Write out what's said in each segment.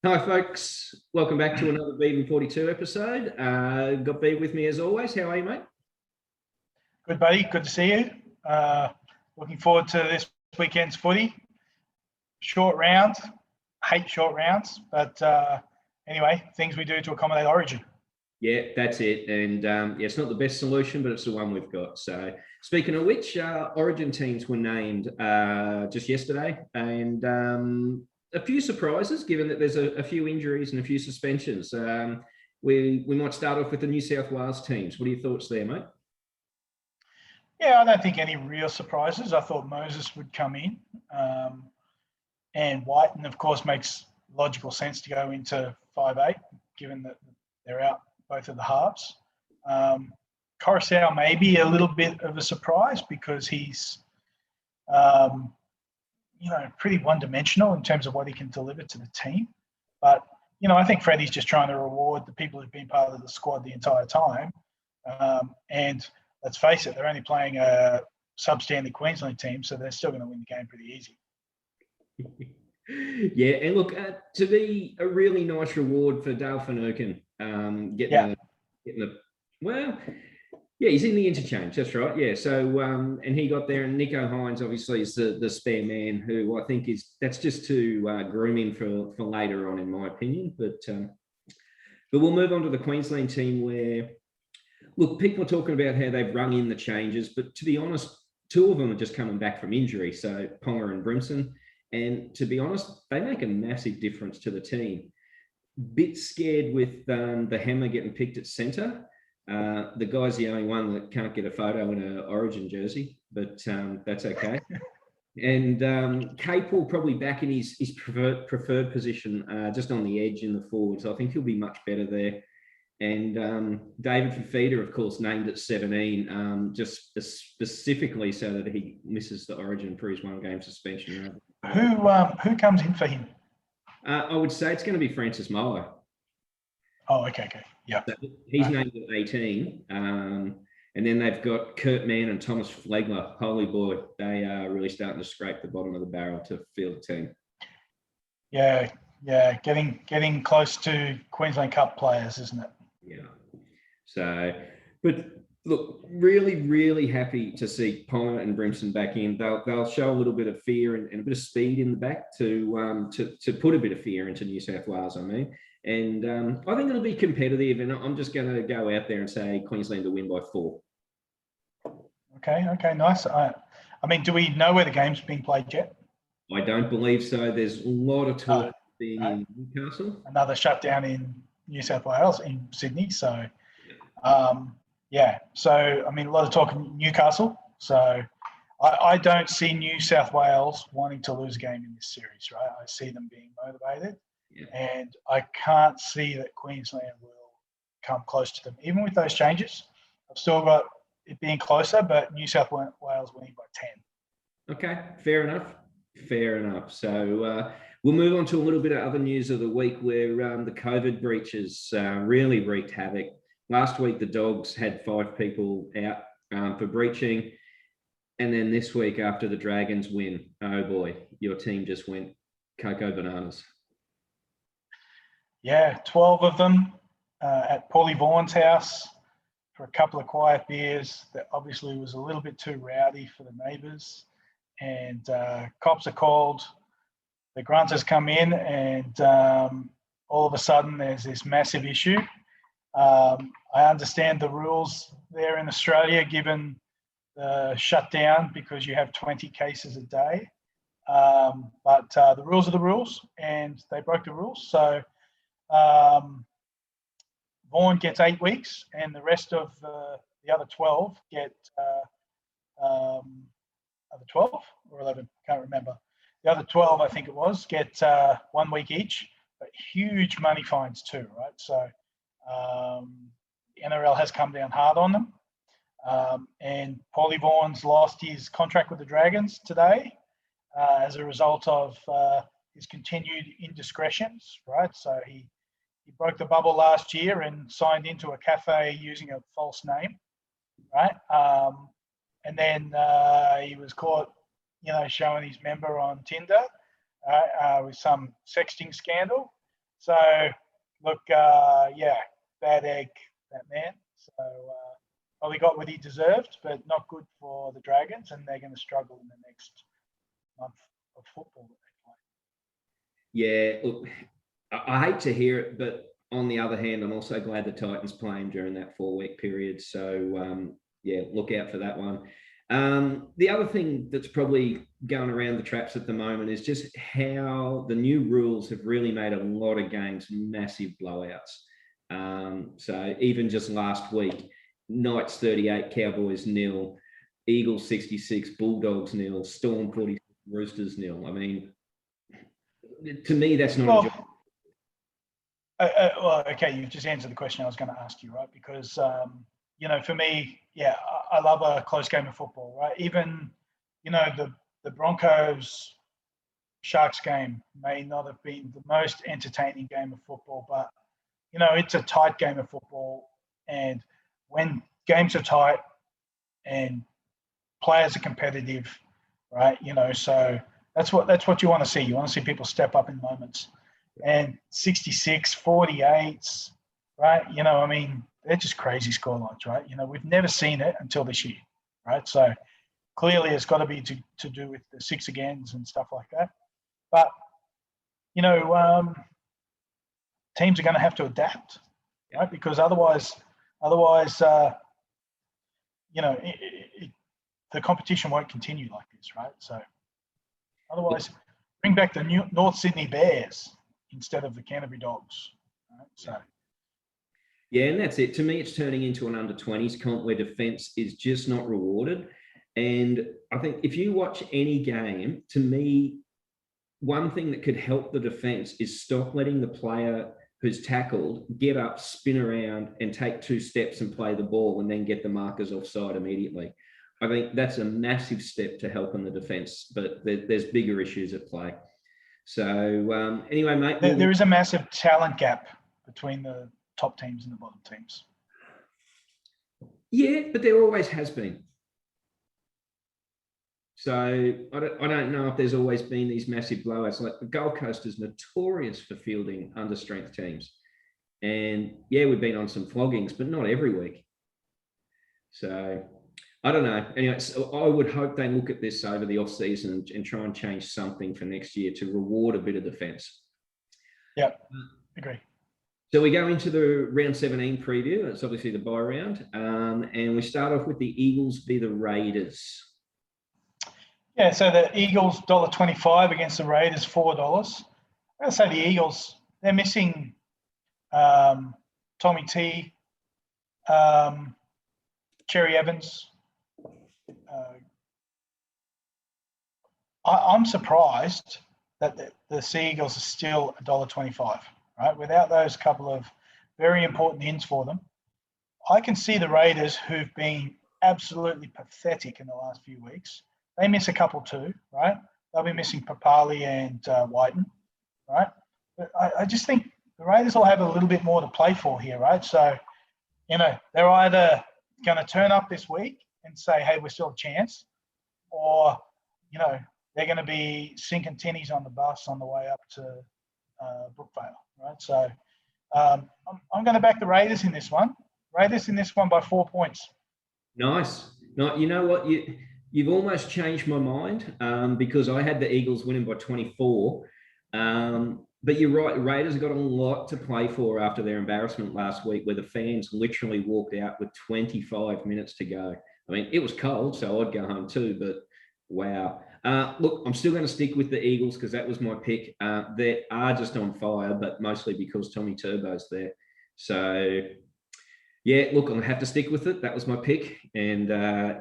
Hi, folks. Welcome back to another Beaven 42 episode. Got Beav with me as always. How are you, mate? Good, buddy. Good to see you. Looking forward to this weekend's footy. Short round. Hate short rounds, but anyway, things we do to accommodate Origin. Yeah, that's it. And yeah, it's not the best solution, but it's the one we've got. So, speaking of which, Origin teams were named just yesterday, and a few surprises given that there's a few injuries and a few suspensions. We might start off with the New South Wales teams. What are your thoughts there, mate? Yeah, I don't think any real surprises. I thought Moses would come in, and Whiten, of course, makes logical sense to go into 5'8", given that they're out both of the halves. Coruscant may be a little bit of a surprise because he's, pretty one-dimensional in terms of what he can deliver to the team. But, I think Freddie's just trying to reward the people who've been part of the squad the entire time. And let's face it, they're only playing a substandard Queensland team, so they're still going to win the game pretty easy. Yeah, and look, to be a really nice reward for Dale Finucane, getting the well, yeah, he's in the interchange. That's right. Yeah, so and he got there, and Nico Hines obviously is the spare man, who I think that's just to groom him for later on, in my opinion. But we'll move on to the Queensland team, where look, people are talking about how they've rung in the changes, but to be honest, two of them are just coming back from injury. So Ponga and Brimson. And to be honest, they make a massive difference to the team. Bit scared with the Hammer getting picked at centre. The guy's the only one that can't get a photo in an Origin jersey, but that's okay. And Capel probably back in his preferred position, just on the edge in the forwards. I think he'll be much better there. And David Fifita, of course, named at 17, just specifically so that he misses the Origin for his one-game suspension. Who comes in for him? I would say it's going to be Francis Molo. Oh, okay. Yeah. So he's named at 18. And then they've got Kurt Mann and Thomas Flegler. Holy boy, they are really starting to scrape the bottom of the barrel to field the team. Yeah, getting close to Queensland Cup players, isn't it? Yeah. So, but look, really, really happy to see Ponga and Brimson back in. They'll show a little bit of fear and a bit of speed in the back to put a bit of fear into New South Wales, I mean. And I think it'll be competitive, and I'm just going to go out there and say Queensland will win by 4. Okay, nice. I mean, do we know where the game's being played yet? I don't believe so. There's a lot of talk being in Newcastle. Another shutdown in New South Wales, in Sydney. So, So, I mean, a lot of talk in Newcastle. So, I don't see New South Wales wanting to lose a game in this series, right? I see them being motivated. Yeah. And I can't see that Queensland will come close to them. Even with those changes, I've still got it being closer, but New South Wales winning by 10. Okay, fair enough. So we'll move on to a little bit of other news of the week, where the COVID breaches really wreaked havoc. Last week, the Dogs had 5 people out for breaching. And then this week, after the Dragons win, oh boy, your team just went cocoa bananas. Yeah, 12 of them at Paulie Vaughan's house for a couple of quiet beers. That obviously was a little bit too rowdy for the neighbours. And cops are called. The grunters come in, and all of a sudden there's this massive issue. I understand the rules there in Australia, given the shutdown, because you have 20 cases a day. But the rules are the rules, and they broke the rules. So Vaughan gets 8 weeks, and the rest of the other 12 get other 12 or 11, can't remember. The other 12, I think it was, get 1 week each, but huge money fines too, right? So the NRL has come down hard on them. And Paulie Vaughan's lost his contract with the Dragons today as a result of his continued indiscretions, right? So he broke the bubble last year and signed into a cafe using a false name, right? And then he was caught, showing his member on Tinder with some sexting scandal. So, look, yeah, bad egg, that man. So, probably got what he deserved, but not good for the Dragons, and they're going to struggle in the next month of football that they Yeah, play. look, I hate to hear it, but on the other hand, I'm also glad the Titans play him during that 4-week period. So, yeah, look out for that one. The other thing that's probably going around the traps at the moment is just how the new rules have really made a lot of games massive blowouts. So even just last week, Knights 38, Cowboys 0, Eagles 66, Bulldogs 0, Storm 46, Roosters 0. I mean, to me, that's not a job. Well, okay, you've just answered the question I was going to ask you, right? Because, for me, yeah, I love a close game of football, right? Even, the Broncos Sharks game may not have been the most entertaining game of football, but, it's a tight game of football. And when games are tight and players are competitive, right? So that's what you want to see. You want to see people step up in moments. And 66, 48s, right? They're just crazy scorelines, right? We've never seen it until this year, right? So clearly it's got to be to do with the six agains and stuff like that. But, teams are going to have to adapt, right? Because otherwise, the competition won't continue like this, right? So otherwise, bring back the North Sydney Bears instead of the Canterbury Dogs. Right? So, yeah, and that's it. To me, it's turning into an under-20s comp where defence is just not rewarded. And I think if you watch any game, to me, one thing that could help the defence is stop letting the player who's tackled get up, spin around, and take 2 steps and play the ball, and then get the markers offside immediately. I think that's a massive step to helping the defence, but there's bigger issues at play. So anyway, mate. There is a massive talent gap between the top teams and the bottom teams. Yeah, but there always has been. So I don't know if there's always been these massive blowouts. Like the Gold Coast is notorious for fielding under-strength teams. And yeah, we've been on some floggings, but not every week. So I don't know. Anyway, so I would hope they look at this over the off-season and try and change something for next year to reward a bit of defence. Yeah, agree. So we go into the round 17 preview. It's obviously the bye round. And we start off with the Eagles v the Raiders. Yeah, so the Eagles $1.25 against the Raiders $4. I'm going to say the Eagles, they're missing Tommy T, Cherry Evans. I'm surprised that the Sea Eagles are still $1.25, right? Without those couple of very important ins for them. I can see the Raiders, who've been absolutely pathetic in the last few weeks. They miss a couple too, right? They'll be missing Papali and Whiten, right? But I just think the Raiders will have a little bit more to play for here, right? So, they're either going to turn up this week and say, hey, we're still a chance, or, they're going to be sinking tinnies on the bus on the way up to Brookvale, right? So I'm going to back the Raiders in this one. Raiders in this one by 4 points. Nice. No, you know what? You've almost changed my mind because I had the Eagles winning by 24. But you're right, the Raiders have got a lot to play for after their embarrassment last week where the fans literally walked out with 25 minutes to go. I mean, it was cold, so I'd go home too, but wow. Look, I'm still going to stick with the Eagles because that was my pick. They are just on fire, but mostly because Tommy Turbo's there. So, yeah, look, I'm going to have to stick with it. That was my pick. And,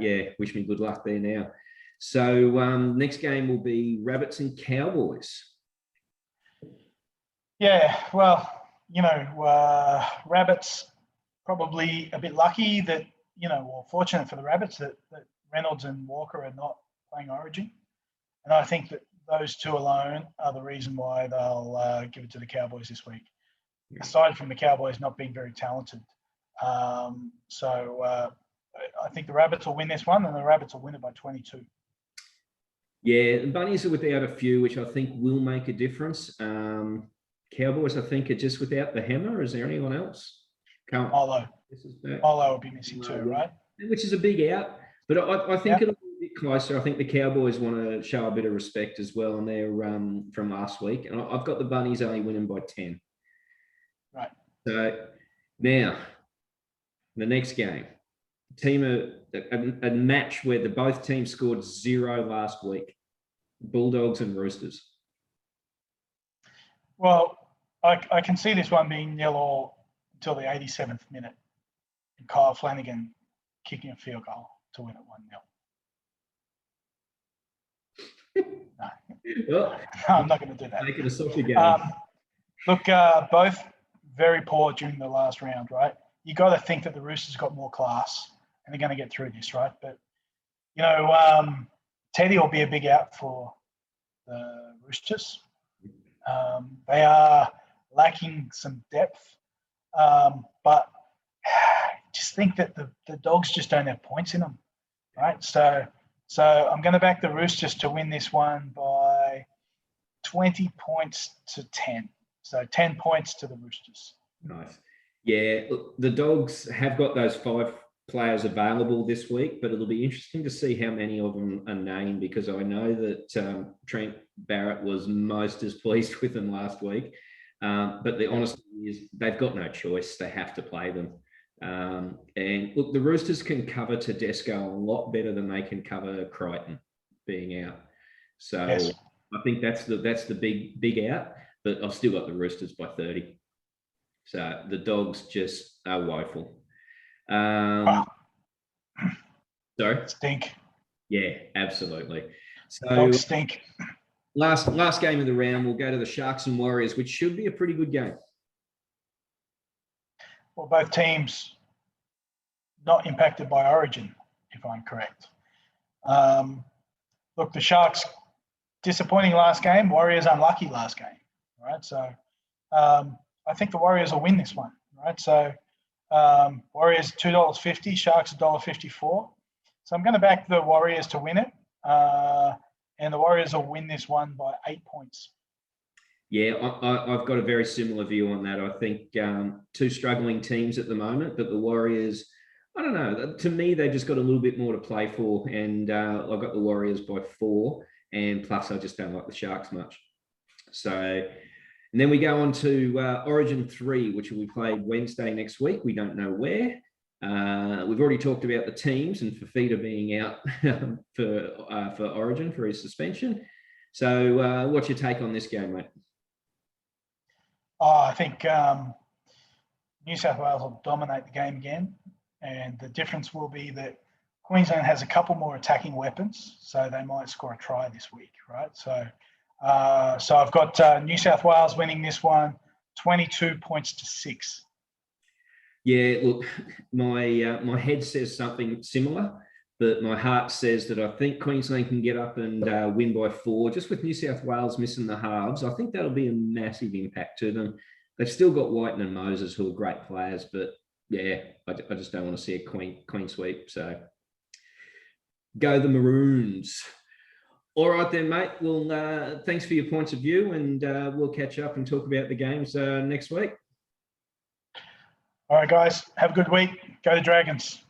yeah, wish me good luck there now. So, next game will be Rabbits and Cowboys. Yeah, well, Rabbits probably a bit lucky that, or fortunate for the Rabbits that Reynolds and Walker are not playing Origin. And I think that those two alone are the reason why they'll give it to the Cowboys this week, aside from the Cowboys not being very talented. So I think the Rabbits will win this one, and the Rabbits will win it by 22. Yeah, the Bunnies are without a few, which I think will make a difference. Cowboys, I think, are just without the hammer. Is there anyone else? Can't. Olo. This is back. Olo will be missing too, right? Which is a big out. But I think Yep. it'll be a bit closer. I think the Cowboys want to show a bit of respect as well on their from last week. And I've got the Bunnies only winning by 10. Right. So now, the next game, a match where both teams scored 0 last week. Bulldogs and Roosters. Well, I can see this one being 0-0 until the 87th minute. And Kyle Flanagan kicking a field goal to win it 1-0. Well, No, I'm not going to do that. make it a soccer game. Look, both very poor during the last round, right? You got to think that the Roosters got more class and they're going to get through this, right? But, you know, Teddy will be a big out for the Roosters. They are lacking some depth, but just think that the Dogs just don't have points in them, right? So I'm going to back the Roosters to win this one by 20 points to 10. So 10 points to the Roosters. Nice. Yeah, look, the Dogs have got those 5 players available this week, but it'll be interesting to see how many of them are named, because I know that Trent Barrett was most as pleased with them last week. But the honesty is they've got no choice. They have to play them. And look, the Roosters can cover Tedesco a lot better than they can cover Crichton being out. So Yes. I think that's the big out, but I've still got the Roosters by 30. So the Dogs just are woeful. Wow. Sorry? Stink. Yeah, absolutely. So Dogs stink. last game of the round, we'll go to the Sharks and Warriors, which should be a pretty good game. Well, both teams not impacted by Origin, if I'm correct. Look, the Sharks disappointing last game, Warriors unlucky last game, right? So I think the Warriors will win this one, right? So Warriors $2.50, Sharks $1.54. So I'm going to back the Warriors to win it, and the Warriors will win this one by 8 points. Yeah, I've got a very similar view on that. I think 2 struggling teams at the moment, but the Warriors, I don't know. To me, they've just got a little bit more to play for, and I've got the Warriors by 4, and plus I just don't like the Sharks much. So, and then we go on to Origin 3, which will be played Wednesday next week. We don't know where. We've already talked about the teams and Fafita being out for Origin for his suspension. So what's your take on this game, mate? I think New South Wales will dominate the game again, and the difference will be that Queensland has a couple more attacking weapons, so they might score a try this week, right? So I've got New South Wales winning this one, 22 points to 6. Yeah, look, my head says something similar, but my heart says that I think Queensland can get up and win by 4. Just with New South Wales missing the halves, I think that'll be a massive impact to them. They've still got Whiten and Moses, who are great players, but yeah, I just don't want to see a clean sweep. So go the Maroons. All right then, mate. Well, thanks for your points of view, and we'll catch up and talk about the games next week. All right, guys, have a good week. Go the Dragons.